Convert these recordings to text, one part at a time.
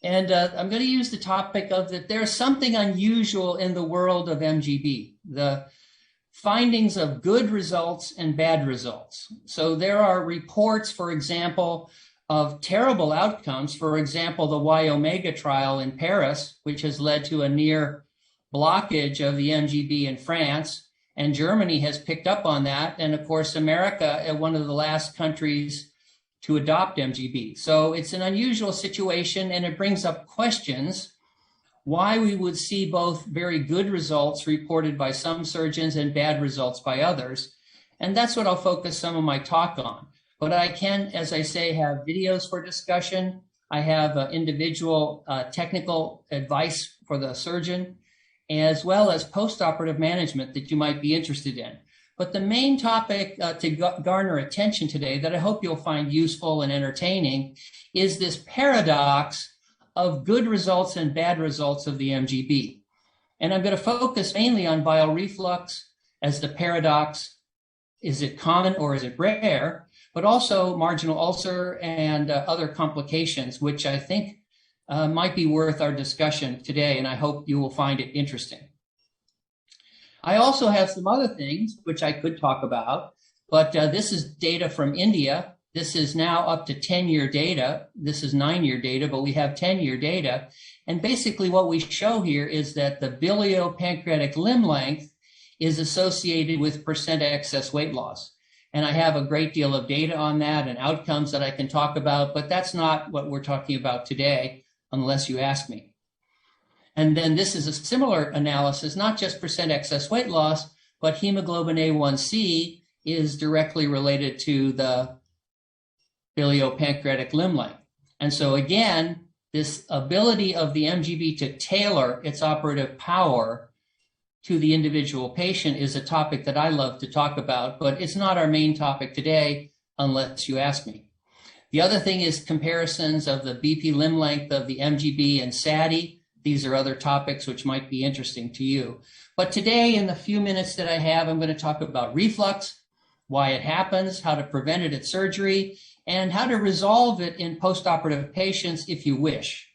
And I'm going to use the topic of that there's something unusual in the world of MGB, the findings of good results and bad results. So there are reports, for example, of terrible outcomes. For example, the Y omega trial in Paris, which has led to a near blockage of the MGB in France. And Germany has picked up on that. And of course, America, one of the last countries to adopt MGB. So it's an unusual situation, and it brings up questions why we would see both very good results reported by some surgeons and bad results by others. And that's what I'll focus some of my talk on. But I can, as I say, have videos for discussion. I have individual technical advice for the surgeon, as well as postoperative management that you might be interested in. But the main topic to garner attention today that I hope you'll find useful and entertaining is this paradox of good results and bad results of the MGB. And I'm going to focus mainly on bile reflux as the paradox. Is it common or is it rare? But also marginal ulcer and other complications, which I think might be worth our discussion today, and I hope you will find it interesting. I also have some other things which I could talk about, but this is data from India. This is now up to 10-year data. This is 9-year data, but we have 10-year data. And basically what we show here is that the biliopancreatic limb length is associated with percent excess weight loss. And I have a great deal of data on that and outcomes that I can talk about, but that's not what we're talking about today, unless you ask me. And then this is a similar analysis, not just percent excess weight loss, but hemoglobin A1C is directly related to the biliopancreatic limb length. And so again, this ability of the MGB to tailor its operative power to the individual patient is a topic that I love to talk about, but it's not our main topic today unless you ask me. The other thing is comparisons of the BP limb length of the MGB and SADI. These are other topics which might be interesting to you. But today, in the few minutes that I have, I'm going to talk about reflux, why it happens, how to prevent it at surgery, and how to resolve it in postoperative patients if you wish.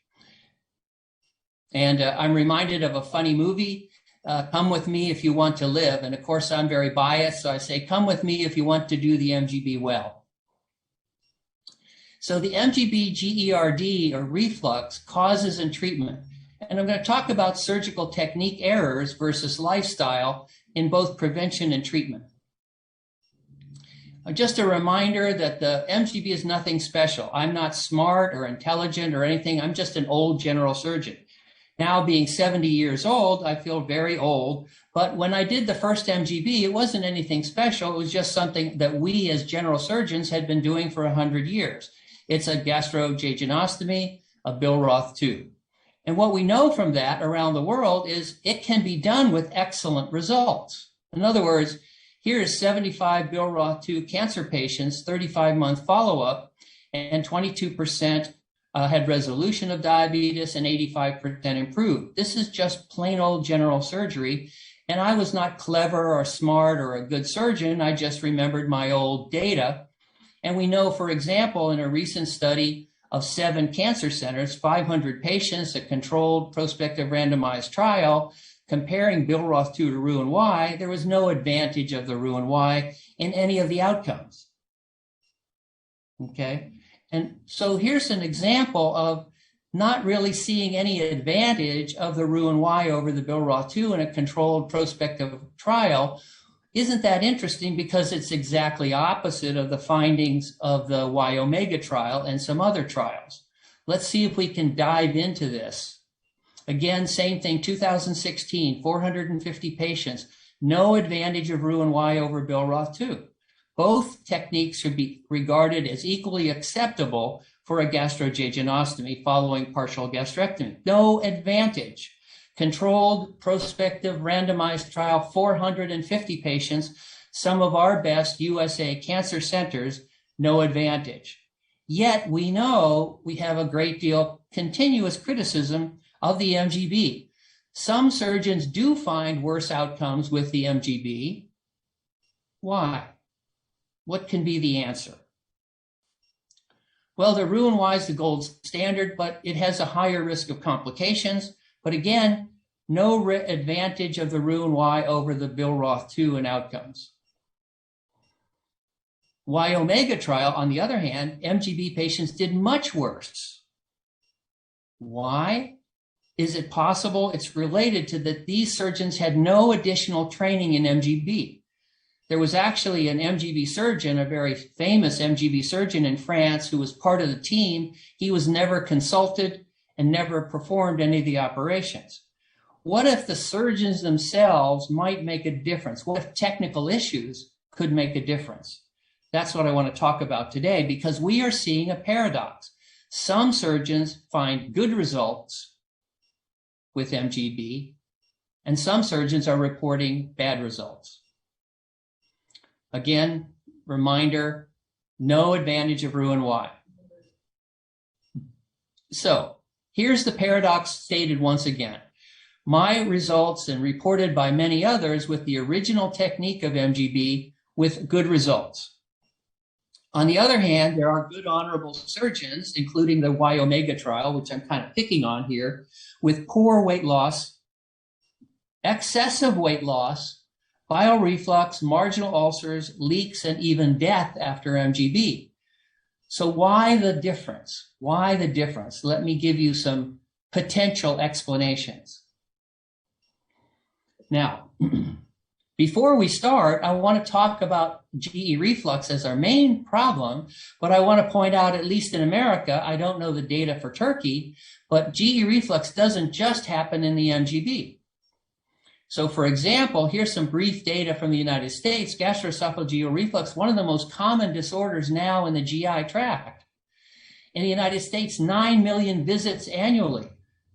And I'm reminded of a funny movie, Come With Me If You Want to Live. And of course, I'm very biased, so I say, come with me if you want to do the MGB well. So the MGB GERD, or reflux, causes and treatment. And I'm going to talk about surgical technique errors versus lifestyle in both prevention and treatment. Just a reminder that the MGB is nothing special. I'm not smart or intelligent or anything. I'm just an old general surgeon. Now, being 70 years old, I feel very old. But when I did the first MGB, it wasn't anything special. It was just something that we as general surgeons had been doing for 100 years. It's a gastrojejunostomy, a Billroth tube. And what we know from that around the world is it can be done with excellent results. In other words, here is 75 Billroth tube cancer patients, 35-month follow-up, and 22% had resolution of diabetes and 85% improved. This is just plain old general surgery. And I was not clever or smart or a good surgeon. I just remembered my old data. And we know, for example, in a recent study of 7 cancer centers, 500 patients, a controlled prospective randomized trial, comparing Billroth 2 to Roux-en-Y, there was no advantage of the Roux-en-Y in any of the outcomes. Okay, and so here's an example of not really seeing any advantage of the Roux-en-Y over the Billroth 2 in a controlled prospective trial. Isn't that interesting? Because it's exactly opposite of the findings of the Y omega trial and some other trials. Let's see if we can dive into this. Again, same thing, 2016, 450 patients, no advantage of Roux-en-Y over Billroth 2. Both techniques should be regarded as equally acceptable for a gastrojejunostomy following partial gastrectomy. No advantage. Controlled, prospective, randomized trial, 450 patients, some of our best USA cancer centers, no advantage. Yet we know we have a great deal continuous criticism of the MGB. Some surgeons do find worse outcomes with the MGB. Why? What can be the answer? Well, the Roux-en-Y is the gold standard, but it has a higher risk of complications. But again, no advantage of the Roux-en-Y over the Billroth-2 in outcomes. Y-omega trial, on the other hand, MGB patients did much worse. Why? Is it possible it's related to that these surgeons had no additional training in MGB? There was actually an MGB surgeon, a very famous MGB surgeon in France who was part of the team. He was never consulted and never performed any of the operations. What if the surgeons themselves might make a difference? What if technical issues could make a difference? That's what I want to talk about today, because we are seeing a paradox. Some surgeons find good results with MGB, and some surgeons are reporting bad results. Again, reminder, no advantage of Roux-en-Y. So here's the paradox stated once again. My results, and reported by many others with the original technique of MGB, with good results. On the other hand, there are good honorable surgeons, including the Y-omega trial, which I'm kind of picking on here, with poor weight loss, excessive weight loss, bile reflux, marginal ulcers, leaks, and even death after MGB. So why the difference? Why the difference? Let me give you some potential explanations. Now, before we start, I want to talk about GE reflux as our main problem, but I want to point out, at least in America, I don't know the data for Turkey, but GE reflux doesn't just happen in the MGB. So for example, here's some brief data from the United States. Gastroesophageal reflux, one of the most common disorders now in the GI tract. In the United States, 9 million visits annually.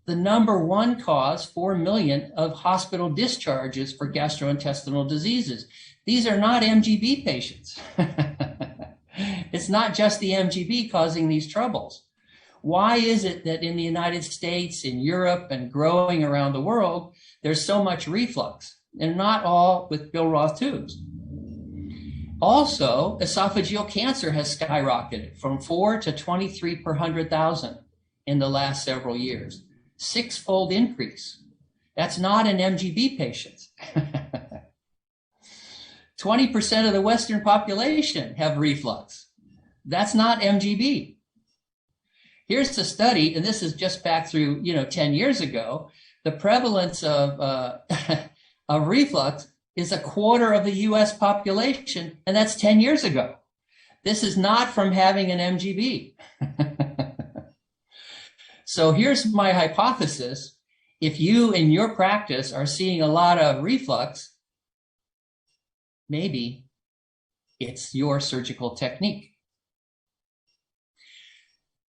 The number one cause, 4 million, of hospital discharges for gastrointestinal diseases. These are not MGB patients. It's not just the MGB causing these troubles. Why is it that in the United States, in Europe, and growing around the world, there's so much reflux, and not all with Billroth tubes? Also, esophageal cancer has skyrocketed from 4 to 23 per 100,000 in the last several years. 6-fold increase. That's not in MGB patients. 20% of the Western population have reflux. That's not MGB. Here's the study, and this is just back through 10 years ago. The prevalence of of reflux is 1/4 of the U.S. population, and that's 10 years ago. This is not from having an MGB. So here's my hypothesis. If you in your practice are seeing a lot of reflux, maybe it's your surgical technique.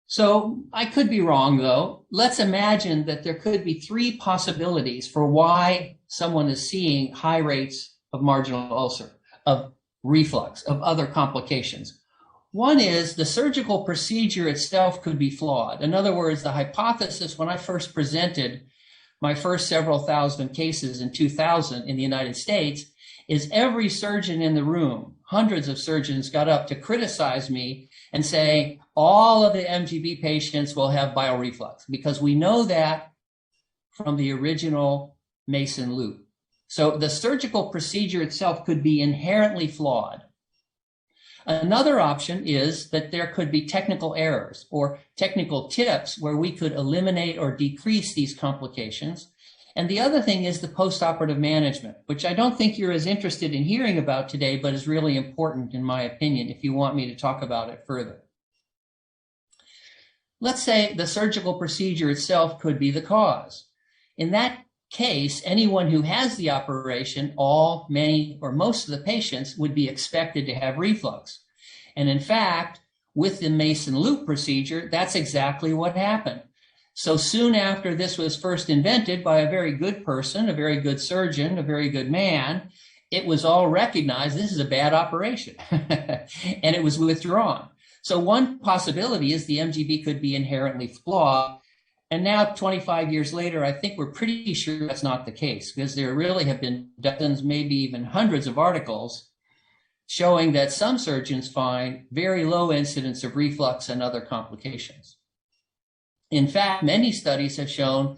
So I could be wrong, though. Let's imagine that there could be 3 possibilities for why someone is seeing high rates of marginal ulcer, of reflux, of other complications. One is the surgical procedure itself could be flawed. In other words, the hypothesis when I first presented my first several thousand cases in 2000 in the United States is every surgeon in the room, hundreds of surgeons, got up to criticize me and say, all of the MGB patients will have bile reflux, because we know that from the original Mason loop. So the surgical procedure itself could be inherently flawed. Another option is that there could be technical errors or technical tips where we could eliminate or decrease these complications. And the other thing is the postoperative management, which I don't think you're as interested in hearing about today, but is really important in my opinion if you want me to talk about it further. Let's say the surgical procedure itself could be the cause. In that case, anyone who has the operation, all, many, or most of the patients would be expected to have reflux. And in fact, with the Mason loop procedure, that's exactly what happened. So soon after this was first invented by a very good person, a very good surgeon, a very good man, it was all recognized this is a bad operation, and it was withdrawn. So one possibility is the MGB could be inherently flawed. And now 25 years later, I think we're pretty sure that's not the case, because there really have been dozens, maybe even hundreds of articles showing that some surgeons find very low incidence of reflux and other complications. In fact, many studies have shown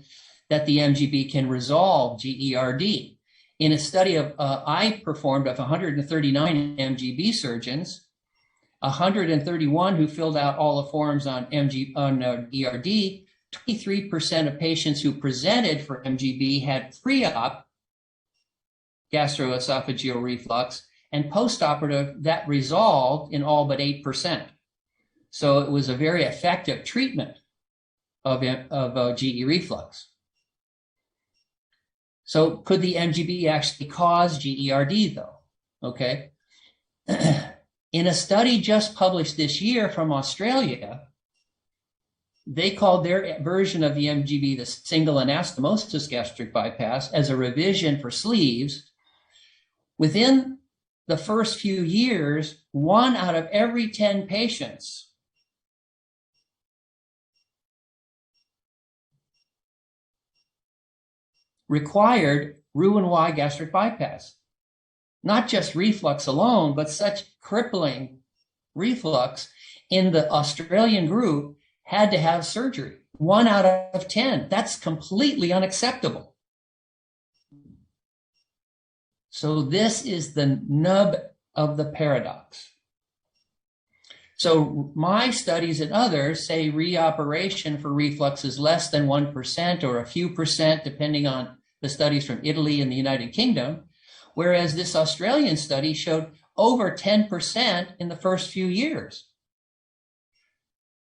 that the MGB can resolve GERD. In a study I performed of 139 MGB surgeons, 131 who filled out all the forms on ERD, 23% of patients who presented for MGB had pre-op gastroesophageal reflux, and post-operative that resolved in all but 8%. So it was a very effective treatment of GE reflux. So could the MGB actually cause GERD though? Okay. In a study just published this year from Australia, they called their version of the MGB the single anastomosis gastric bypass as a revision for sleeves. Within the first few years, 1 out of every 10 patients required Roux-en-Y gastric bypass. Not just reflux alone, but such crippling reflux in the Australian group had to have surgery. 1 out of 10. That's completely unacceptable. So this is the nub of the paradox. So my studies and others say reoperation for reflux is less than 1% or a few percent, depending on the studies from Italy and the United Kingdom, whereas this Australian study showed over 10% in the first few years.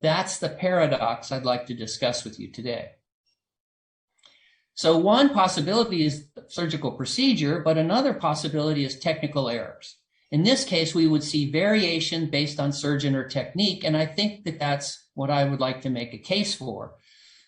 That's the paradox I'd like to discuss with you today. So one possibility is surgical procedure, but another possibility is technical errors. In this case, we would see variation based on surgeon or technique, and I think that that's what I would like to make a case for.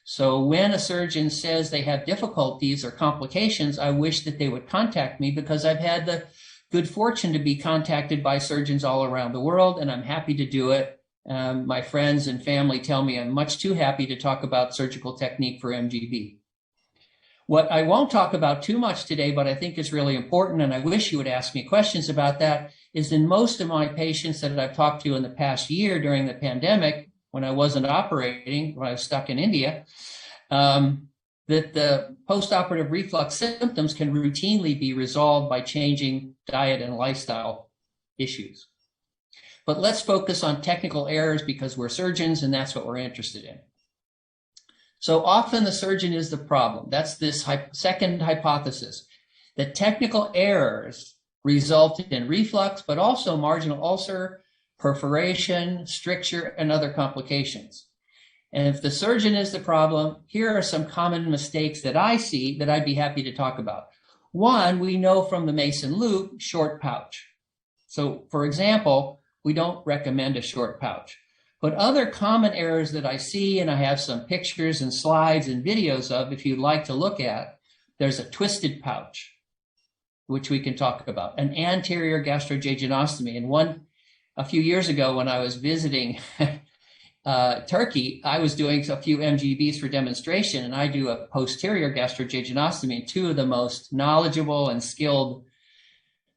So when a surgeon says they have difficulties or complications, I wish that they would contact me, because I've had the good fortune to be contacted by surgeons all around the world, and I'm happy to do it. My friends and family tell me I'm much too happy to talk about surgical technique for MGB. What I won't talk about too much today, but I think is really important, and I wish you would ask me questions about that, is in most of my patients that I've talked to in the past year during the pandemic, when I wasn't operating, when I was stuck in India, that the postoperative reflux symptoms can routinely be resolved by changing diet and lifestyle issues. But let's focus on technical errors because we're surgeons and that's what we're interested in. So often the surgeon is the problem. That's this second hypothesis, that technical errors resulted in reflux, but also marginal ulcer, perforation, stricture, and other complications. And if the surgeon is the problem, here are some common mistakes that I see that I'd be happy to talk about. One, we know from the Mason loop, short pouch. So for example, we don't recommend a short pouch. But other common errors that I see, and I have some pictures and slides and videos of, if you'd like to look at, there's a twisted pouch, which we can talk about, an anterior gastrojejunostomy. And a few years ago when I was visiting Turkey, I was doing a few MGBs for demonstration, and I do a posterior gastrojejunostomy. And 2 of the most knowledgeable and skilled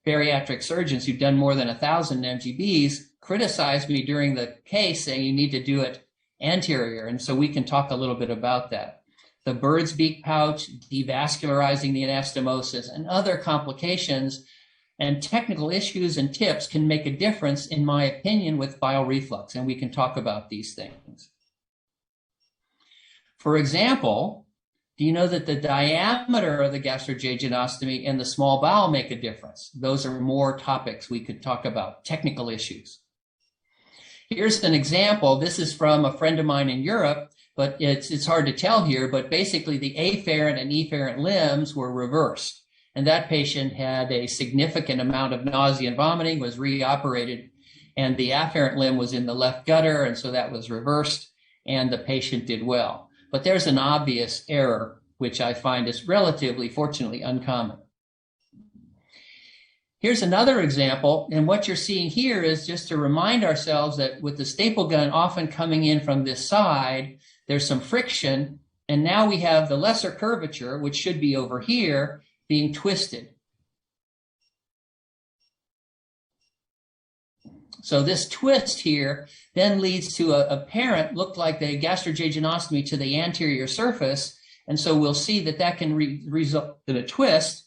bariatric surgeons who've done more than 1,000 MGBs criticized me during the case, saying you need to do it anterior. And so we can talk a little bit about that. The bird's beak pouch, devascularizing the anastomosis, and other complications and technical issues and tips can make a difference, in my opinion, with bile reflux. And we can talk about these things. For example, do you know that the diameter of the gastrojejunostomy and the small bowel make a difference? Those are more topics we could talk about, technical issues. Here's an example. This is from a friend of mine in Europe, but it's hard to tell here, but basically the afferent and efferent limbs were reversed. And that patient had a significant amount of nausea and vomiting, was reoperated, and the afferent limb was in the left gutter, and so that was reversed, and the patient did well. But there's an obvious error, which I find is relatively, fortunately, uncommon. Here's another example, and what you're seeing here is just to remind ourselves that with the staple gun often coming in from this side, there's some friction, and now we have the lesser curvature, which should be over here, being twisted. So this twist here then leads to a apparent, look like the gastrojejunostomy to the anterior surface. And so we'll see that that can result in a twist.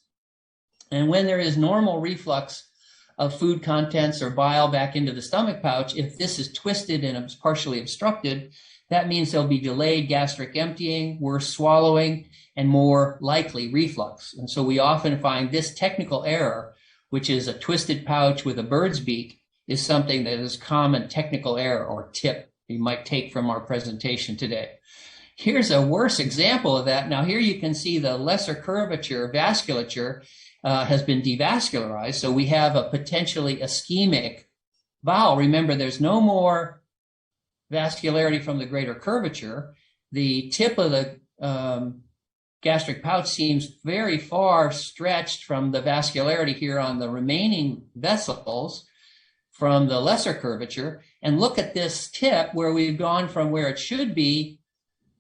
And when there is normal reflux of food contents or bile back into the stomach pouch, if this is twisted and partially obstructed, that means there'll be delayed gastric emptying, worse swallowing, and more likely reflux. And so we often find this technical error, which is a twisted pouch with a bird's beak, is something that is common technical error or tip you might take from our presentation today. Here's a worse example of that. Now here you can see the lesser curvature vasculature has been devascularized. So we have a potentially ischemic bowel. Remember, there's no more vascularity from the greater curvature. The tip of the gastric pouch seems very far stretched from the vascularity here on the remaining vessels from the lesser curvature. And look at this tip where we've gone from where it should be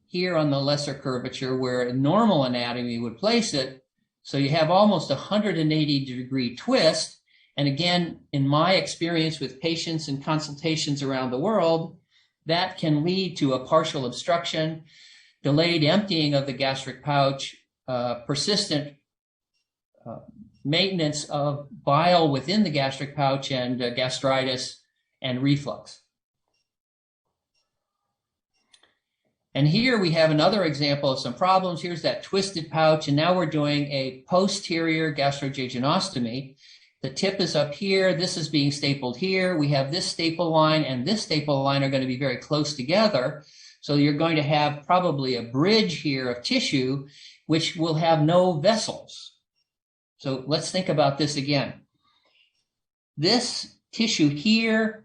here on the lesser curvature, where normal anatomy would place it. So you have almost a 180-degree twist. And again, in my experience with patients and consultations around the world, that can lead to a partial obstruction, delayed emptying of the gastric pouch, persistent maintenance of bile within the gastric pouch, and gastritis and reflux. And here we have another example of some problems. Here's that twisted pouch, and now we're doing a posterior gastrojejunostomy. The tip is up here. This is being stapled here. We have this staple line and this staple line are going to be very close together. So you're going to have probably a bridge here of tissue, which will have no vessels. So let's think about this again. This tissue here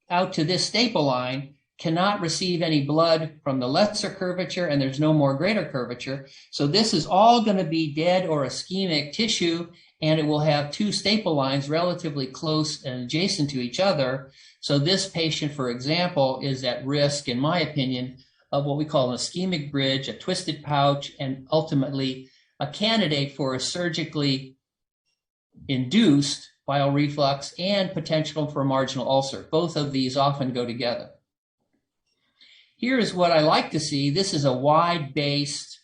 out to this staple line cannot receive any blood from the lesser curvature, and there's no more greater curvature. So this is all going to be dead or ischemic tissue, and it will have two staple lines relatively close and adjacent to each other. So this patient, for example, is at risk, in my opinion, of what we call an ischemic bridge, a twisted pouch, and ultimately a candidate for a surgically induced bile reflux and potential for a marginal ulcer. Both of these often go together. Here is what I like to see. This is a wide-based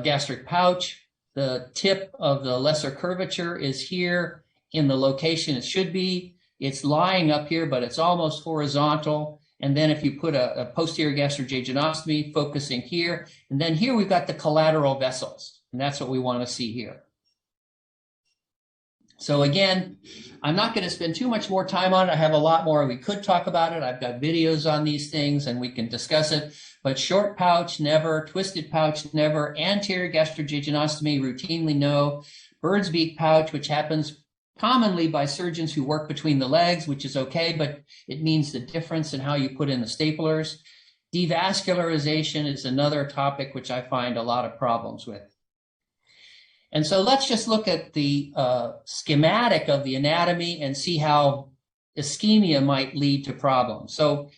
gastric pouch. The tip of the lesser curvature is here in the location it should be. It's lying up here, but it's almost horizontal. And then if you put a posterior gastrojejunostomy focusing here, and then here we've got the collateral vessels, and that's what we want to see here. So again, I'm not going to spend too much more time on it. I have a lot more. We could talk about it. I've got videos on these things and we can discuss it. But short pouch, never. Twisted pouch, never. Anterior gastrojejunostomy, routinely no. Bird's beak pouch, which happens commonly by surgeons who work between the legs, which is okay, but it means the difference in how you put in the staplers. Devascularization is another topic which I find a lot of problems with. And so let's just look at the schematic of the anatomy and see how ischemia might lead to problems. So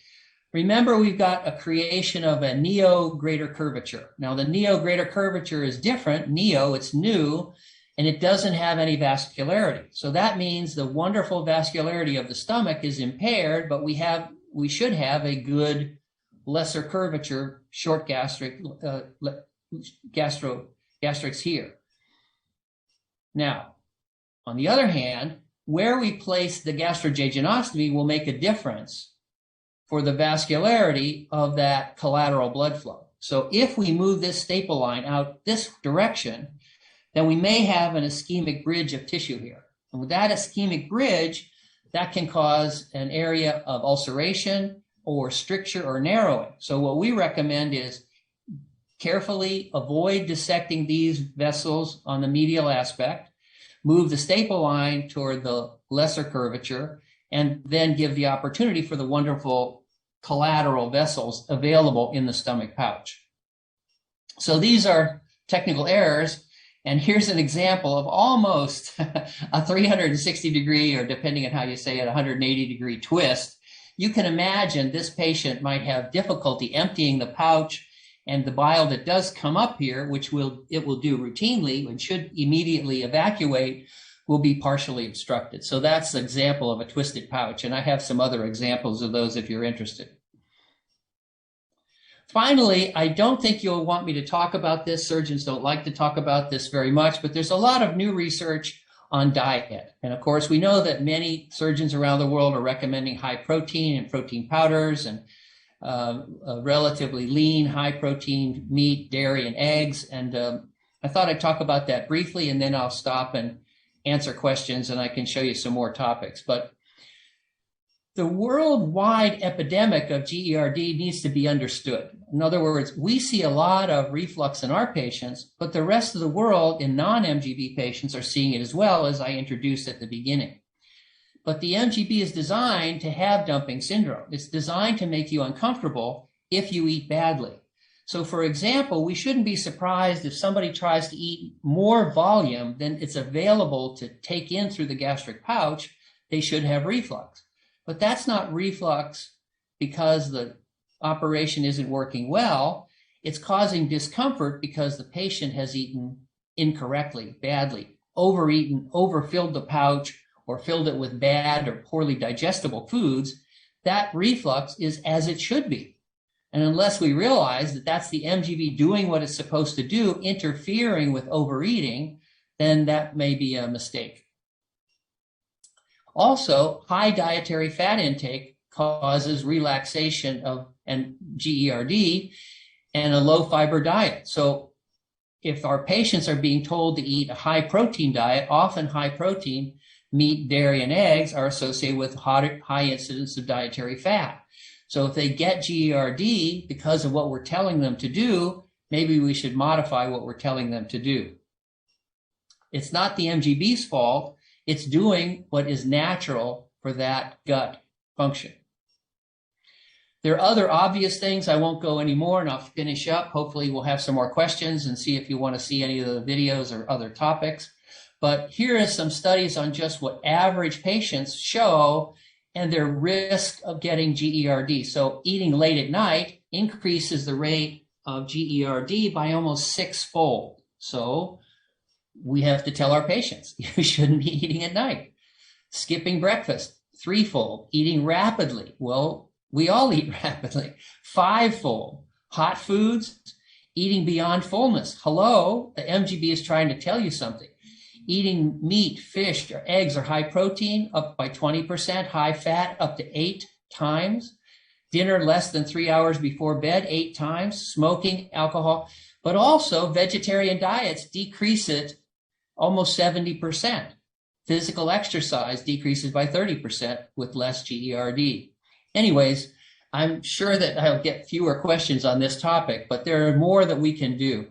remember, we've got a creation of a neo-greater curvature. Now, the neo-greater curvature is different. Neo, it's new, and it doesn't have any vascularity. So that means the wonderful vascularity of the stomach is impaired, but we should have a good lesser curvature, short gastrics here. Now, on the other hand, where we place the gastrojejunostomy will make a difference for the vascularity of that collateral blood flow. So if we move this staple line out this direction, then we may have an ischemic bridge of tissue here. And with that ischemic bridge, that can cause an area of ulceration or stricture or narrowing. So what we recommend is carefully avoid dissecting these vessels on the medial aspect, move the staple line toward the lesser curvature, and then give the opportunity for the wonderful collateral vessels available in the stomach pouch. So these are technical errors, and here's an example of almost a 360-degree, or depending on how you say it, 180-degree twist. You can imagine this patient might have difficulty emptying the pouch, and the bile that does come up here, which it will do routinely and should immediately evacuate, will be partially obstructed. So that's an example of a twisted pouch, and I have some other examples of those if you're interested. Finally, I don't think you'll want me to talk about this. Surgeons don't like to talk about this very much, but there's a lot of new research on diet. And of course, we know that many surgeons around the world are recommending high protein and protein powders and relatively lean, high protein meat, dairy, and eggs. And I thought I'd talk about that briefly, and then I'll stop and answer questions, and I can show you some more topics. But the worldwide epidemic of GERD needs to be understood. In other words, we see a lot of reflux in our patients, but the rest of the world in non-MGB patients are seeing it as well, as I introduced at the beginning. But the MGB is designed to have dumping syndrome. It's designed to make you uncomfortable if you eat badly. So for example, we shouldn't be surprised if somebody tries to eat more volume than it's available to take in through the gastric pouch. They should have reflux. But that's not reflux because the operation isn't working well. It's causing discomfort because the patient has eaten incorrectly, badly, overeaten, overfilled the pouch, or filled it with bad or poorly digestible foods. That reflux is as it should be. And unless we realize that that's the MGB doing what it's supposed to do, interfering with overeating, then that may be a mistake. Also, high dietary fat intake causes relaxation of and GERD and a low fiber diet. So if our patients are being told to eat a high protein diet, often high protein meat, dairy, and eggs are associated with high incidence of dietary fat. So if they get GERD because of what we're telling them to do, maybe we should modify what we're telling them to do. It's not the MGB's fault. It's doing what is natural for that gut function. There are other obvious things. I won't go anymore, and I'll finish up. Hopefully we'll have some more questions and see if you want to see any of the videos or other topics. But here are some studies on just what average patients show and their risk of getting GERD. So eating late at night increases the rate of GERD by almost 6-fold. So we have to tell our patients, you shouldn't be eating at night. Skipping breakfast, 3-fold. Eating rapidly, well, we all eat rapidly. 5-fold. Hot foods, eating beyond fullness. Hello, the MGB is trying to tell you something. Eating meat, fish, or eggs are high protein, up by 20%, high fat, up to 8 times. Dinner less than 3 hours before bed, 8 times. Smoking, alcohol, but also vegetarian diets decrease it almost 70%. Physical exercise decreases by 30% with less GERD. Anyways, I'm sure that I'll get fewer questions on this topic, but there are more that we can do.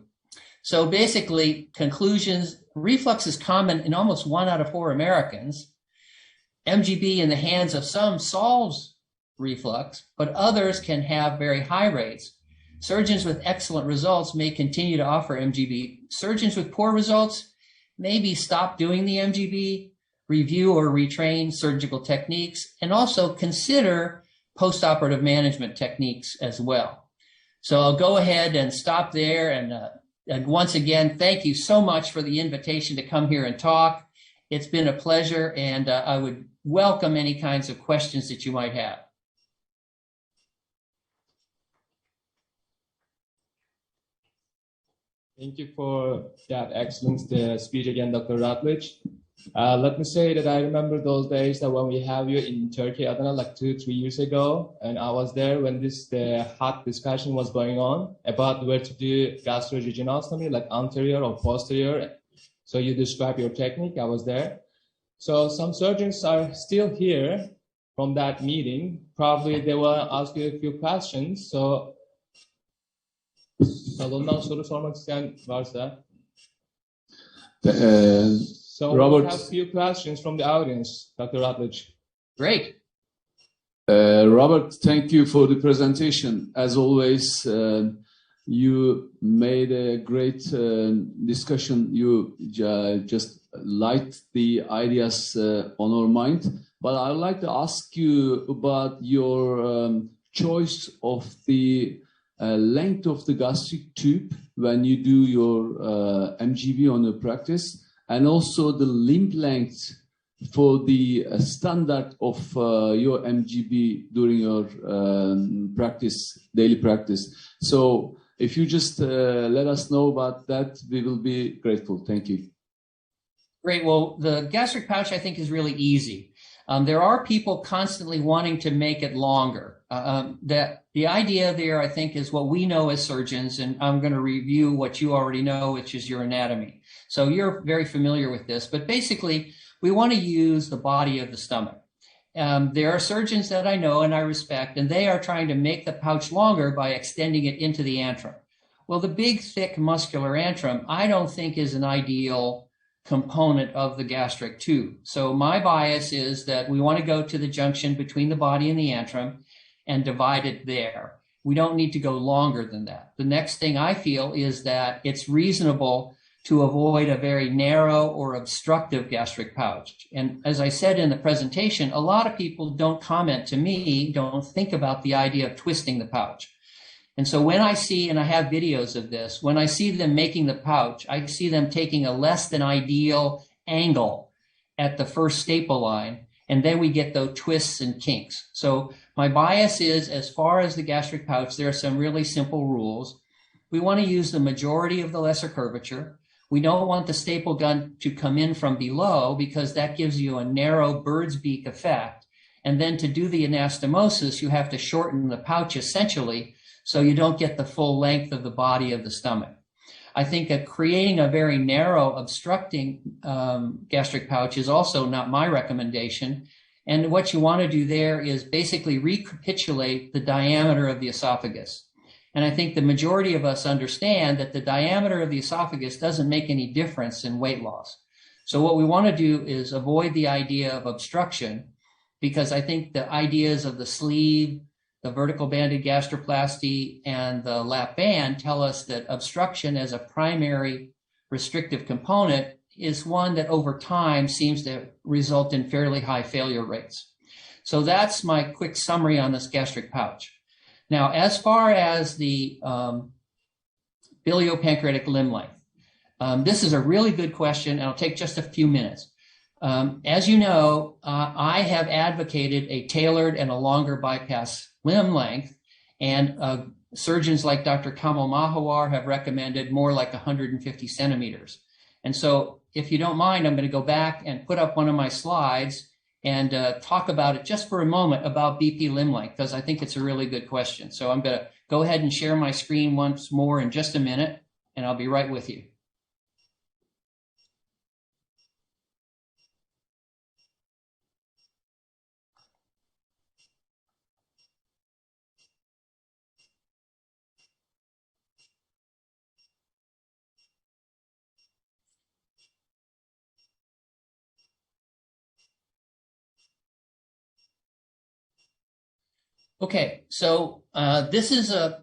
So basically, conclusions, reflux is common in almost 1 out of 4 Americans. MGB in the hands of some solves reflux, but others can have very high rates. Surgeons with excellent results may continue to offer MGB. Surgeons with poor results maybe stop doing the MGB, review or retrain surgical techniques, and also consider postoperative management techniques as well. So I'll go ahead and stop there. And once again, thank you so much for the invitation to come here and talk. It's been a pleasure, and I would welcome any kinds of questions that you might have. Thank you for that excellent speech again, Dr. Rutledge. Let me say that I remember those days that when we have you in Turkey, I don't know, like 2-3 years ago, and I was there when the hot discussion was going on about where to do gastrojejunostomy, like anterior or posterior. So you describe your technique. I was there. So some surgeons are still here from that meeting. Probably they will ask you a few questions. So salondan soru sormak isteyen varsa. So Robert, we have a few questions from the audience, Dr. Rutledge. Great. Robert, thank you for the presentation. As always, you made a great discussion. You just light the ideas on our mind. But I'd like to ask you about your choice of the length of the gastric tube when you do your MGB on the practice. and also the limb length for the standard of your MGB during your daily practice. So if you just let us know about that, we will be grateful. Thank you. Great. Well, the gastric pouch, I think, is really easy. There are people constantly wanting to make it longer. The idea there, I think, is what we know as surgeons, and I'm going to review what you already know, which is your anatomy. So you're very familiar with this, but basically, we want to use the body of the stomach. There are surgeons that I know and I respect, and they are trying to make the pouch longer by extending it into the antrum. Well, the big, thick, muscular antrum, I don't think is an ideal component of the gastric tube. So my bias is that we want to go to the junction between the body and the antrum and divide it there. We don't need to go longer than that. The next thing I feel is that it's reasonable to avoid a very narrow or obstructive gastric pouch. And as I said in the presentation, a lot of people don't comment to me, don't think about the idea of twisting the pouch. And so when I see, and I have videos of this, when I see them making the pouch, I see them taking a less than ideal angle at the first staple line, and then we get those twists and kinks. So my bias is, as far as the gastric pouch, there are some really simple rules. We want to use the majority of the lesser curvature. We don't want the staple gun to come in from below because that gives you a narrow bird's beak effect. And then to do the anastomosis, you have to shorten the pouch essentially, so you don't get the full length of the body of the stomach. I think that creating a very narrow, obstructing gastric pouch is also not my recommendation. And what you want to do there is basically recapitulate the diameter of the esophagus. And I think the majority of us understand that the diameter of the esophagus doesn't make any difference in weight loss. So what we want to do is avoid the idea of obstruction, because I think the ideas of the sleeve, the vertical banded gastroplasty, and the lap band tell us that obstruction as a primary restrictive component is one that over time seems to result in fairly high failure rates. So that's my quick summary on this gastric pouch. Now, as far as the biliopancreatic limb length, this is a really good question, and I'll take just a few minutes. As you know, I have advocated a tailored and a longer bypass limb length, and surgeons like Dr. Kamal Mahawar have recommended more like 150 centimeters. And so if you don't mind, I'm going to go back and put up one of my slides and talk about it just for a moment about BP limb length, because I think it's a really good question. So I'm going to go ahead and share my screen once more in just a minute, and I'll be right with you. Okay, so this is a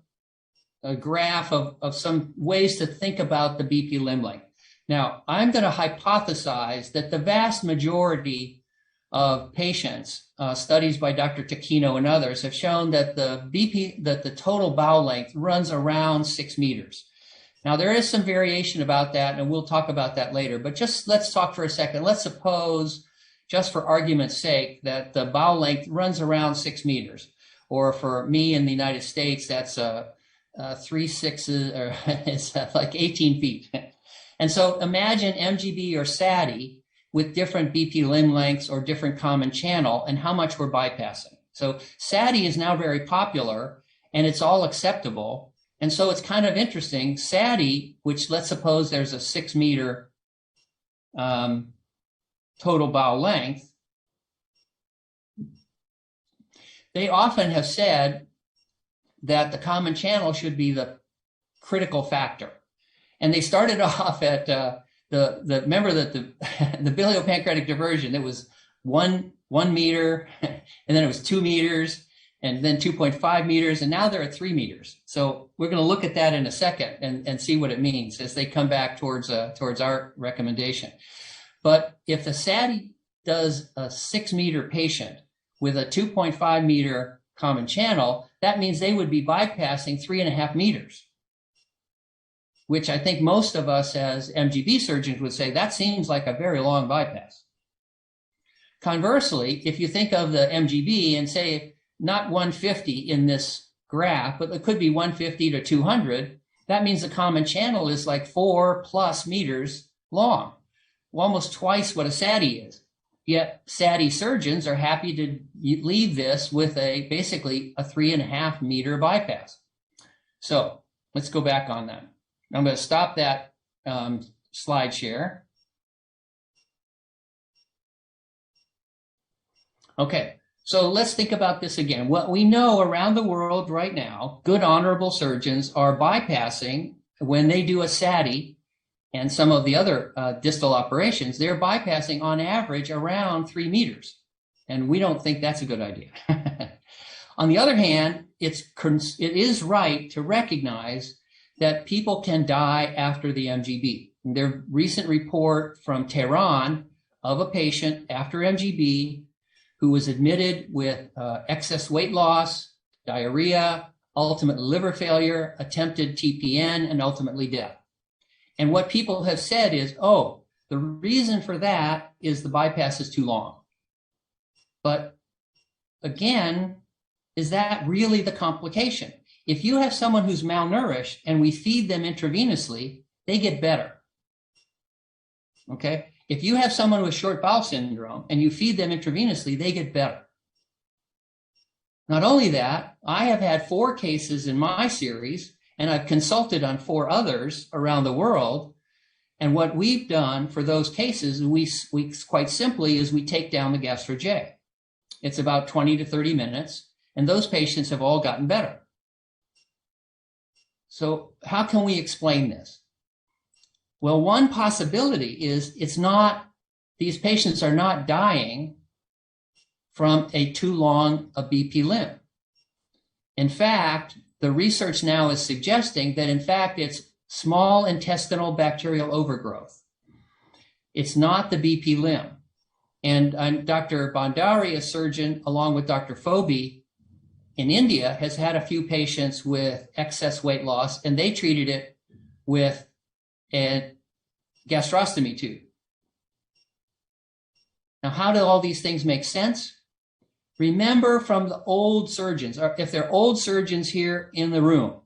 graph of some ways to think about the BP limb length. Now, I'm going to hypothesize that the vast majority of patients, studies by Dr. Taquino and others, have shown that the total bowel length runs around 6 meters. Now, there is some variation about that, and we'll talk about that later. But just let's talk for a second. Let's suppose, just for argument's sake, that the bowel length runs around 6 meters. Or for me in the United States, that's 3 6s, or it's like 18 feet. And so imagine MGB or SADI with different BP limb lengths or different common channel and how much we're bypassing. So SADI is now very popular and it's all acceptable. And so it's kind of interesting. SADI, which let's suppose there's a 6 meter total bowel length, they often have said that the common channel should be the critical factor. And they started off at remember that the biliopancreatic diversion, it was one meter, and then it was 2 meters, and then 2.5 meters, and now they're at 3 meters. So we're going to look at that in a second and see what it means as they come back towards our recommendation. But if the SADI does a 6 meter patient with a 2.5 meter common channel, that means they would be bypassing 3.5 meters. which I think most of us as MGB surgeons would say that seems like a very long bypass. Conversely, if you think of the MGB and say not 150 in this graph, but it could be 150 to 200, that means the common channel is like 4+ meters long, almost twice what a SATI is. Yet SATI surgeons are happy to leave this with basically a 3.5 meter bypass. So let's go back on that. I'm going to stop that slide share. Okay, so let's think about this again. What we know around the world right now, good honorable surgeons are bypassing when they do a SATI and some of the other distal operations, they're bypassing on average around 3 meters. And we don't think that's a good idea. On the other hand, it is right to recognize that people can die after the MGB. Their recent report from Tehran of a patient after MGB who was admitted with excess weight loss, diarrhea, ultimate liver failure, attempted TPN, and ultimately death. And what people have said is, oh, the reason for that is the bypass is too long. But again, is that really the complication? If you have someone who's malnourished and we feed them intravenously, they get better. Okay? If you have someone with short bowel syndrome and you feed them intravenously, they get better. Not only that, I have had 4 cases in my series, and I've consulted on 4 others around the world. And what we've done for those cases, we quite simply is we take down the gastro-J. It's about 20 to 30 minutes, and those patients have all gotten better. So how can we explain this? Well, one possibility is these patients are not dying from too long a BP limb. In fact, the research now is suggesting that in fact it's small intestinal bacterial overgrowth. It's not the BP limb. And Dr. Bhandari, a surgeon, along with Dr. Phoebe in India, has had a few patients with excess weight loss, and they treated it with a gastrostomy tube. Now, how do all these things make sense? Remember from the old surgeons, or if they're old surgeons here in the room,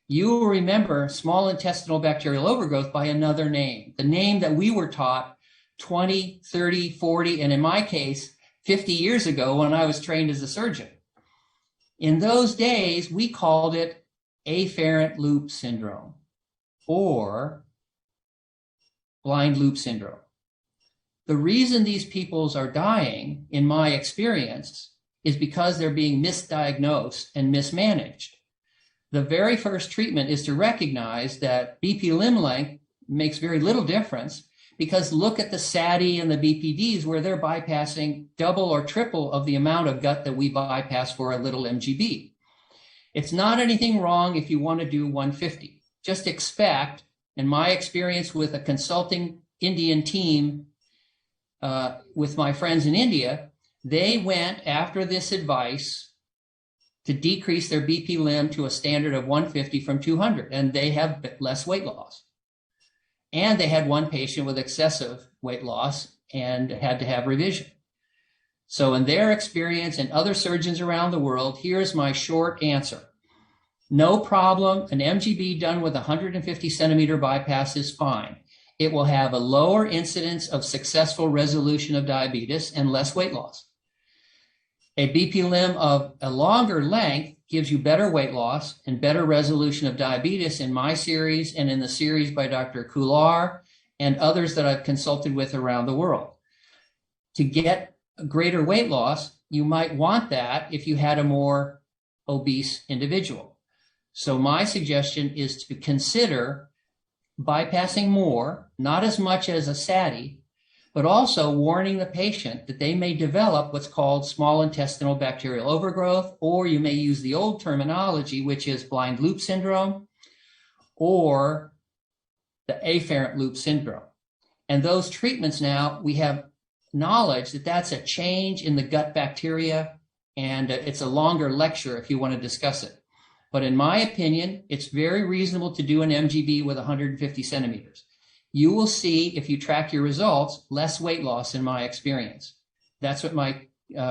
you will remember small intestinal bacterial overgrowth by another name, the name that we were taught 20, 30, 40, and in my case, 50 years ago when I was trained as a surgeon. In those days, we called it afferent loop syndrome or blind loop syndrome. The reason these peoples are dying, in my experience, is because they're being misdiagnosed and mismanaged. The very first treatment is to recognize that BP limb length makes very little difference, because look at the SATI and the BPDs where they're bypassing double or triple of the amount of gut that we bypass for a little MGB. It's not anything wrong if you want to do 150. Just expect, in my experience with a consulting Indian team with my friends in India, they went after this advice to decrease their BP limb to a standard of 150 from 200, and they have less weight loss. And they had one patient with excessive weight loss and had to have revision. So in their experience and other surgeons around the world, here's my short answer. No problem. An MGB done with 150 centimeter bypass is fine. It will have a lower incidence of successful resolution of diabetes and less weight loss. A BP limb of a longer length gives you better weight loss and better resolution of diabetes in my series and in the series by Dr. Kular and others that I've consulted with around the world. To get a greater weight loss, you might want that if you had a more obese individual. So my suggestion is to consider bypassing more, not as much as a SATI, but also warning the patient that they may develop what's called small intestinal bacterial overgrowth, or you may use the old terminology, which is blind loop syndrome, or the afferent loop syndrome. And those treatments now, we have knowledge that that's a change in the gut bacteria, and it's a longer lecture if you want to discuss it. But in my opinion, it's very reasonable to do an MGB with 150 centimeters. You will see, if you track your results, less weight loss in my experience. That's what my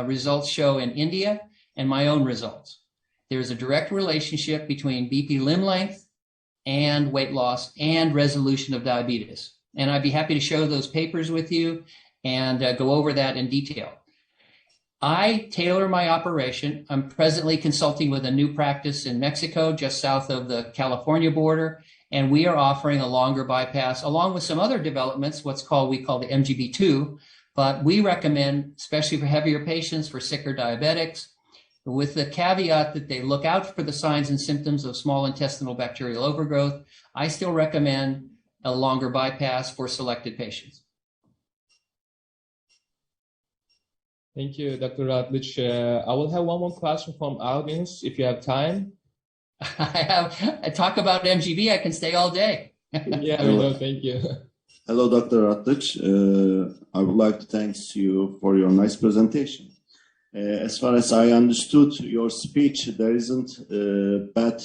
results show in India and my own results. There's a direct relationship between BP limb length and weight loss and resolution of diabetes. And I'd be happy to show those papers with you and go over that in detail. I tailor my operation. I'm presently consulting with a new practice in Mexico, just south of the California border, and we are offering a longer bypass along with some other developments, we call the MGB2, but we recommend, especially for heavier patients, for sicker diabetics, with the caveat that they look out for the signs and symptoms of small intestinal bacterial overgrowth. I still recommend a longer bypass for selected patients. Thank you, Dr. Rutledge. I will have one more question from audience if you have time. I talk about MGB, I can stay all day. Yeah, we know. Thank you. Hello, Dr. Rutledge. I would like to thank you for your nice presentation. As far as I understood your speech, there isn't a bad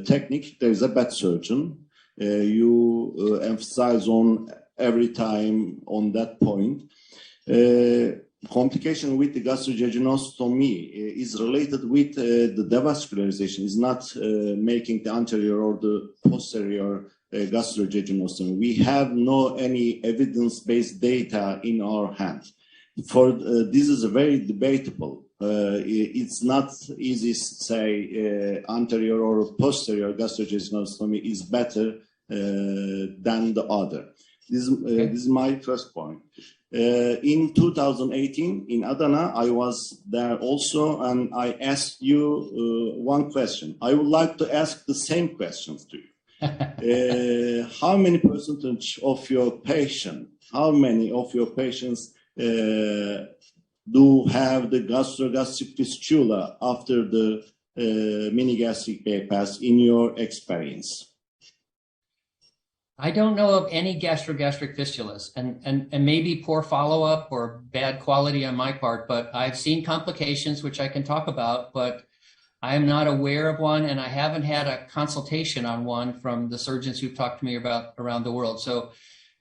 technique, there is a bad surgeon. You emphasize on every time on that point. Complication with the gastrojejunostomy is related with the devascularization, is not making the anterior or the posterior gastrojejunostomy. We have no any evidence-based data in our hand. For this is very debatable. It's not easy to say anterior or posterior gastrojejunostomy is better than the other. This is my first point. In 2018 in Adana, I was there also, and I asked you one question. I would like to ask the same questions to you. How many percentage of your patients do have the gastrogastric fistula after the mini gastric bypass in your experience? I don't know of any gastrogastric fistulas, and maybe poor follow-up or bad quality on my part, but I've seen complications which I can talk about, but I am not aware of one, and I haven't had a consultation on one from the surgeons who've talked to me about around the world. So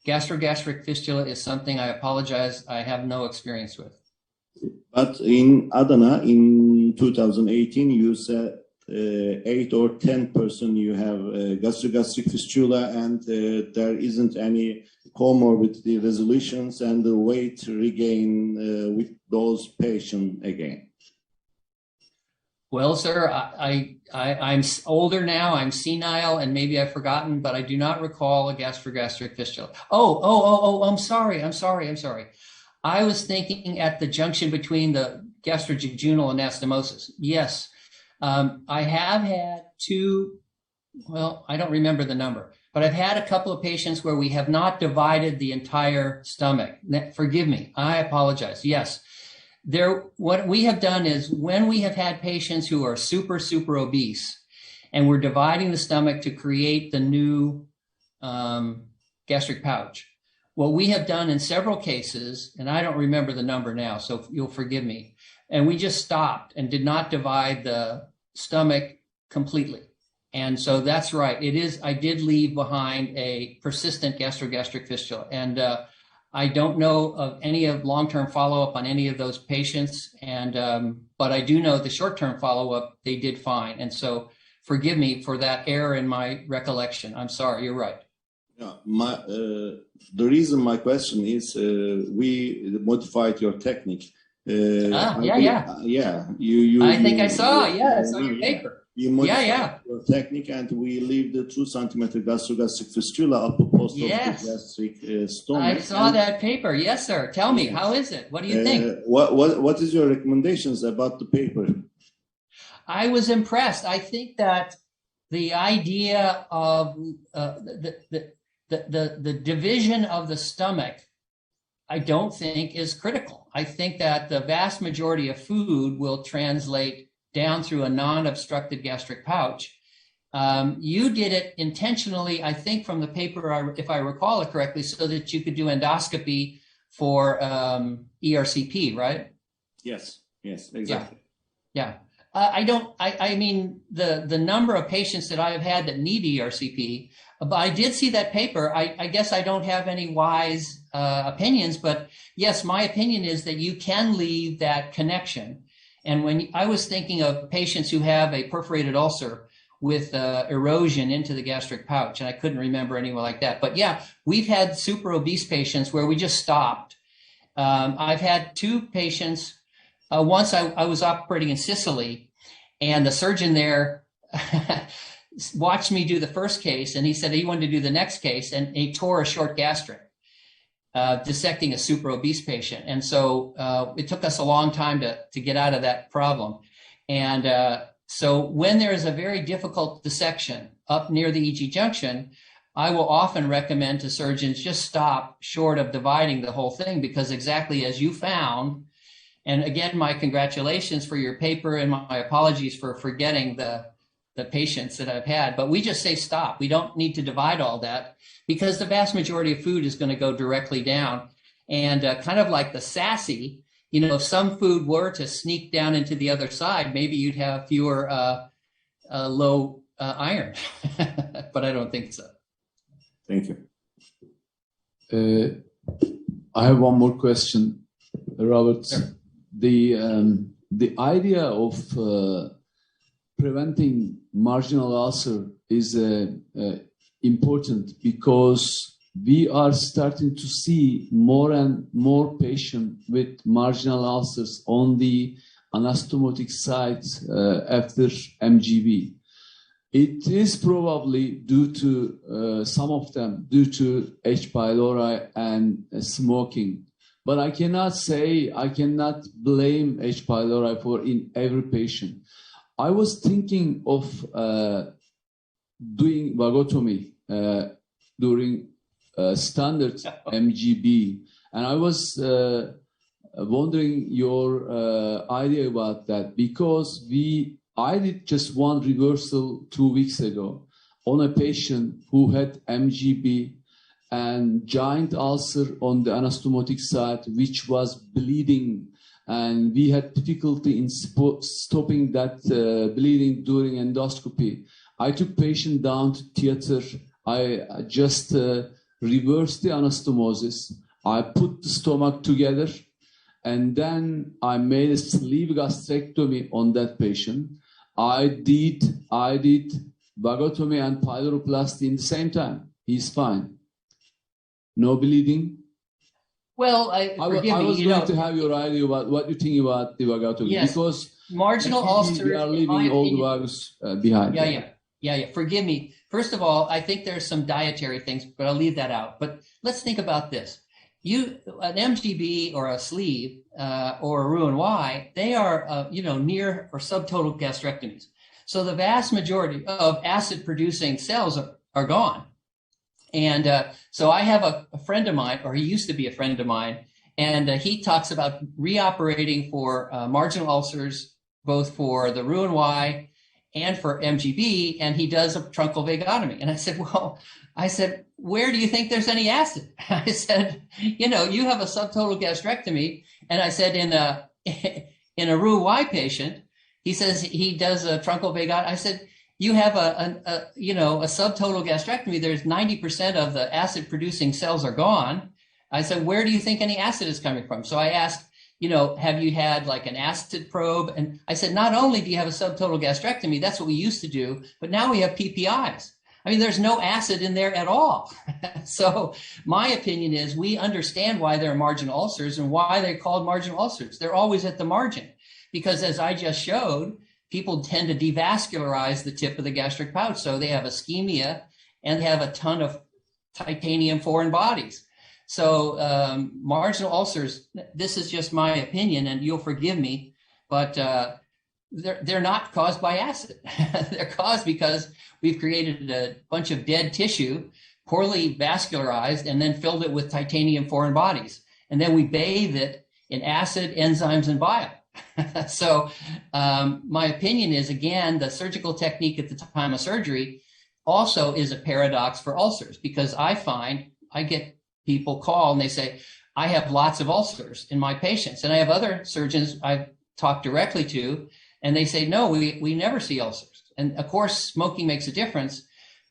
gastrogastric fistula is something, I apologize, I have no experience with. But in Adana in 2018, you said 8 or 10% you have gastrogastric fistula, and there isn't any comorbidity resolutions and the weight regain with those patients again. Well, sir, I'm older now, I'm senile, and maybe I've forgotten, but I do not recall a gastrogastric fistula. I'm sorry. I was thinking at the junction between the gastrojejunal anastomosis. Yes. I have had I don't remember the number, but I've had a couple of patients where we have not divided the entire stomach. Forgive me, I apologize. Yes, what we have done is when we have had patients who are super obese and we're dividing the stomach to create the new gastric pouch, what we have done in several cases, and I don't remember the number now, so you'll forgive me, and we just stopped and did not divide the stomach completely. And so that's right. I did leave behind a persistent gastrogastric fistula. And I don't know of any of long-term follow-up on any of those patients. And but I do know the short-term follow-up, they did fine. And so forgive me for that error in my recollection. I'm sorry, you're right. Yeah, the reason my question is we modified your technique. Yeah. You I think I saw your paper. You modified your technique, and we leave the 2 centimeter gastrogastric fistula up post of the gastric stomach. I saw that paper. Yes, sir. Tell me, how is it? What do you think? What is your recommendations about the paper? I was impressed. I think that the idea of the division of the stomach, I don't think is critical. I think that the vast majority of food will translate down through a non-obstructed gastric pouch. You did it intentionally, I think, from the paper, if I recall it correctly, so that you could do endoscopy for ERCP, right? Yes, exactly. Yeah. I mean, the number of patients that I have had that need ERCP, but I did see that paper. I guess I don't have any wise opinions, but yes, my opinion is that you can leave that connection. And when I was thinking of patients who have a perforated ulcer with erosion into the gastric pouch, and I couldn't remember anyone like that. But yeah, we've had super obese patients where we just stopped. I've had two patients. Once I was operating in Sicily, and the surgeon there watched me do the first case, and he said he wanted to do the next case, and he tore a short gastric, dissecting a super obese patient. And so it took us a long time to get out of that problem. And so when there is a very difficult dissection up near the EG junction, I will often recommend to surgeons just stop short of dividing the whole thing, because exactly as you found, and again, my congratulations for your paper and my apologies for forgetting the patients that I've had, but we just say stop. We don't need to divide all that, because the vast majority of food is going to go directly down. And kind of like the SASE, you know, if some food were to sneak down into the other side, maybe you'd have fewer low iron, but I don't think so. Thank you. I have one more question, Robert. Sure. The idea of preventing marginal ulcer is important, because we are starting to see more and more patients with marginal ulcers on the anastomotic side after MGB. It is probably due to some of them due to H. pylori and smoking. But I cannot blame H. pylori for in every patient. I was thinking of doing vagotomy during standard MGB, and I was wondering your idea about that, because I did just one reversal 2 weeks ago on a patient who had MGB and giant ulcer on the anastomotic side, which was bleeding, and we had difficulty in stopping that bleeding during endoscopy. I took patient down to theater. I just reversed the anastomosis. I put the stomach together, and then I made a sleeve gastrectomy on that patient. I did vagotomy and pyloroplasty in the same time. He's fine. No bleeding. Well, I was going to have your idea about what you think about the vagotomy. Yes. Because marginal ulcers, we are leaving all the vagus behind. Yeah. Forgive me. First of all, I think there's some dietary things, but I'll leave that out. But let's think about this. An MGB or a sleeve or a Roux-en-Y, they are near or subtotal gastrectomies. So the vast majority of acid-producing cells are gone. And so I have a friend of mine, or he used to be a friend of mine, and he talks about reoperating for marginal ulcers, both for the Roux-en-Y and for MGB, and he does a truncal vagotomy. And I said, where do you think there's any acid? I said, you have a subtotal gastrectomy. And I said, in a Roux-en-Y patient, he says he does a truncal vagotomy. I said, you have a subtotal gastrectomy. There's 90% of the acid producing cells are gone. I said, where do you think any acid is coming from? So I asked, have you had like an acid probe? And I said, not only do you have a subtotal gastrectomy, that's what we used to do, but now we have PPIs. I mean, there's no acid in there at all. So my opinion is we understand why they're marginal ulcers and why they're called marginal ulcers. They're always at the margin, because as I just showed, people tend to devascularize the tip of the gastric pouch. So they have ischemia and they have a ton of titanium foreign bodies. So marginal ulcers, this is just my opinion, and you'll forgive me, but they're not caused by acid. They're caused because we've created a bunch of dead tissue, poorly vascularized, and then filled it with titanium foreign bodies. And then we bathe it in acid, enzymes, and bile. So my opinion is, again, the surgical technique at the time of surgery also is a paradox for ulcers, because I get people call and they say, I have lots of ulcers in my patients. And I have other surgeons I've talked directly to And they say, no, we never see ulcers. And of course, smoking makes a difference.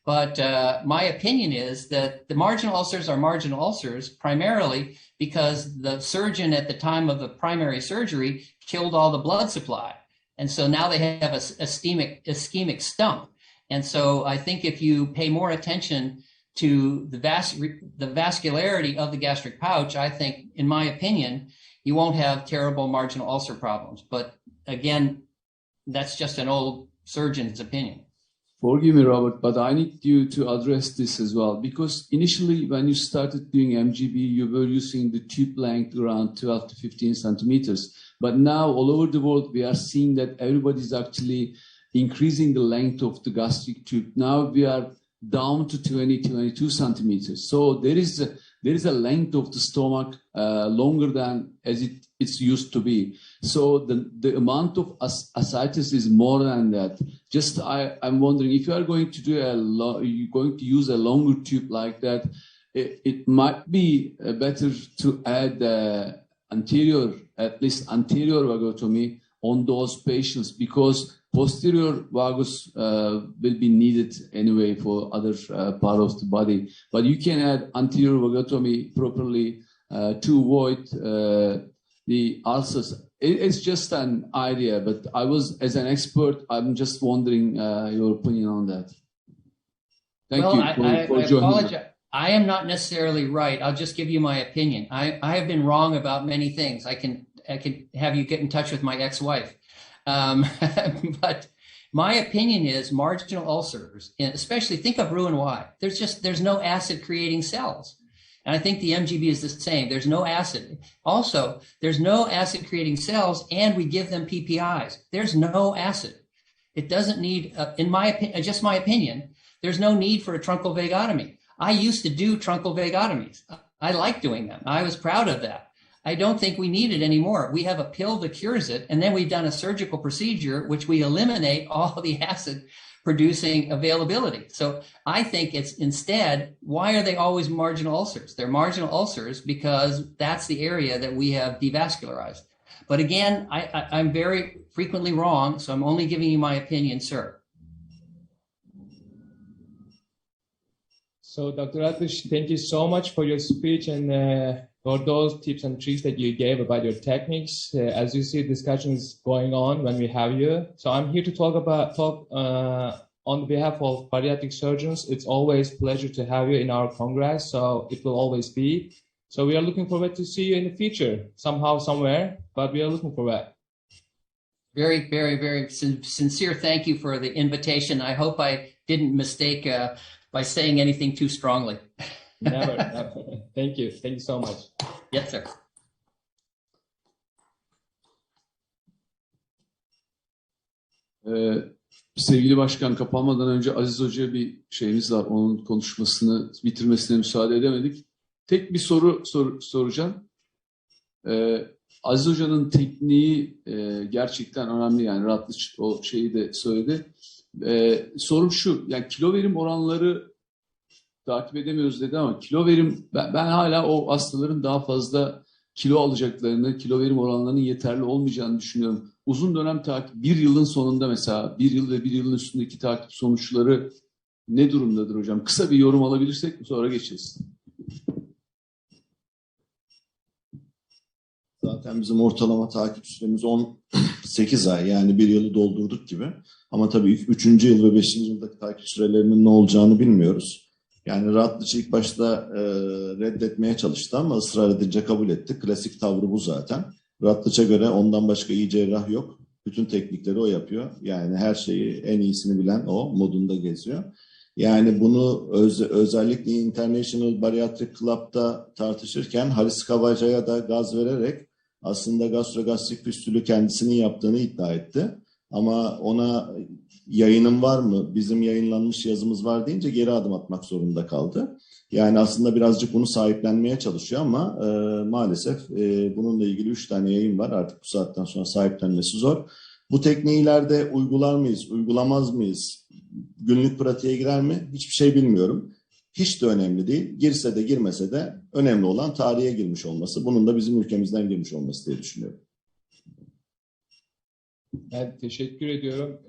But my opinion is that the marginal ulcers are marginal ulcers primarily because the surgeon at the time of the primary surgery killed all the blood supply. And so now they have a ischemic stump. And so I think if you pay more attention to the vascularity of the gastric pouch, I think, in my opinion, you won't have terrible marginal ulcer problems. But again, that's just an old surgeon's opinion. Forgive me, Robert, but I need you to address this as well, because initially when you started doing MGB, you were using the tube length around 12 to 15 centimeters. But now all over the world, we are seeing that everybody's actually increasing the length of the gastric tube. Now we are down to 20, 22 centimeters. So there is a length of the stomach longer than as it's used to be. So the amount of ascites is more than that. Just I'm wondering if you are going to do you're going to use a longer tube like that, it might be better to add at least anterior vagotomy on those patients, because posterior vagus will be needed anyway for other part of the body. But you can add anterior vagotomy properly to avoid the ulcers. It's just an idea, but as an expert, I'm just wondering your opinion on that. Thank you for joining. I apologize. I am not necessarily right. I'll just give you my opinion. I have been wrong about many things. I can have you get in touch with my ex-wife. But my opinion is marginal ulcers, and especially think of Roux-en-Y. There's no acid creating cells. And I think the MGB is the same. There's no acid. Also, there's no acid creating cells, and we give them PPIs. There's no acid. It doesn't need, in my opinion, just my opinion, there's no need for a truncal vagotomy. I used to do truncal vagotomies. I like doing them. I was proud of that. I don't think we need it anymore. We have a pill that cures it, and then we've done a surgical procedure which we eliminate all the acid producing availability. So I think it's instead, why are they always marginal ulcers? They're marginal ulcers because that's the area that we have devascularized. But again, I'm very frequently wrong, so I'm only giving you my opinion, sir. So Dr. Rutledge, thank you so much for your speech and for those tips and tricks that you gave about your techniques. As you see, discussions going on when we have you. So I'm here to talk on behalf of bariatric surgeons. It's always a pleasure to have you in our Congress. So it will always be. So we are looking forward to see you in the future, somehow, somewhere, but we are looking forward. Very, very, very sincere thank you for the invitation. I hope I didn't mistake by saying anything too strongly. Never. Thank you. Thank you so much. Yes, sir. Sevgili Başkan, kapanmadan önce Aziz Hoca'ya bir şeyimiz var. Onun konuşmasını bitirmesine müsaade edemedik. Tek bir soru soracağım. Aziz Hoca'nın tekniği gerçekten önemli. Yani Rutledge o şeyi de söyledi. Sorum şu, yani kilo verim oranları takip edemiyoruz dedi ama kilo verim, ben hala o hastaların daha fazla kilo alacaklarını, kilo verim oranlarının yeterli olmayacağını düşünüyorum. Uzun dönem takip, bir yılın sonunda mesela, bir yıl ve bir yılın üstündeki takip sonuçları ne durumdadır hocam? Kısa bir yorum alabilirsek sonra geçeriz. Zaten bizim ortalama takip süremiz 18 ay, yani bir yılı doldurduk gibi. Ama tabii 3. yıl ve 5. yıldaki takip sürelerinin ne olacağını bilmiyoruz. Yani Rutledge ilk başta reddetmeye çalıştı ama ısrar edince kabul etti. Klasik tavrı bu zaten. Rutledge'e göre ondan başka iyi cerrah yok. Bütün teknikleri o yapıyor. Yani her şeyi en iyisini bilen o modunda geziyor. Yani bunu özellikle International Bariatric Club'da tartışırken Haris Kavaca'ya da gaz vererek aslında gastrogastrik püstülü kendisinin yaptığını iddia etti. Ama ona yayınım var mı, bizim yayınlanmış yazımız var deyince geri adım atmak zorunda kaldı. Yani aslında birazcık bunu sahiplenmeye çalışıyor ama maalesef bununla ilgili 3 tane yayın var. Artık bu saatten sonra sahiplenmesi zor. Bu tekniği ileride uygular mıyız, uygulamaz mıyız? Günlük pratiğe girer mi? Hiçbir şey bilmiyorum. Hiç de önemli değil. Girse de girmese de önemli olan tarihe girmiş olması. Bunun da bizim ülkemizden girmiş olması diye düşünüyorum. Ben teşekkür ediyorum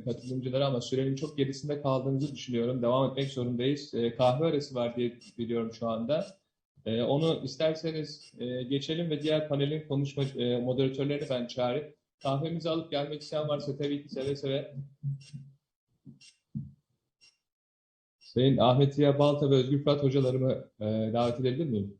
katılımcılara ama sürenin çok gerisinde kaldığımızı düşünüyorum. Devam etmek zorundayız. Kahve arası var diye biliyorum şu anda. Onu isterseniz geçelim ve diğer panelin konuşma moderatörlerini ben çağırayım. Kahvemizi alıp gelmek isteyen varsa tabii ki seve seve. Sayın Ahmet Ziya Balta ve Özgür Fırat hocalarımı davet edebilir miyim?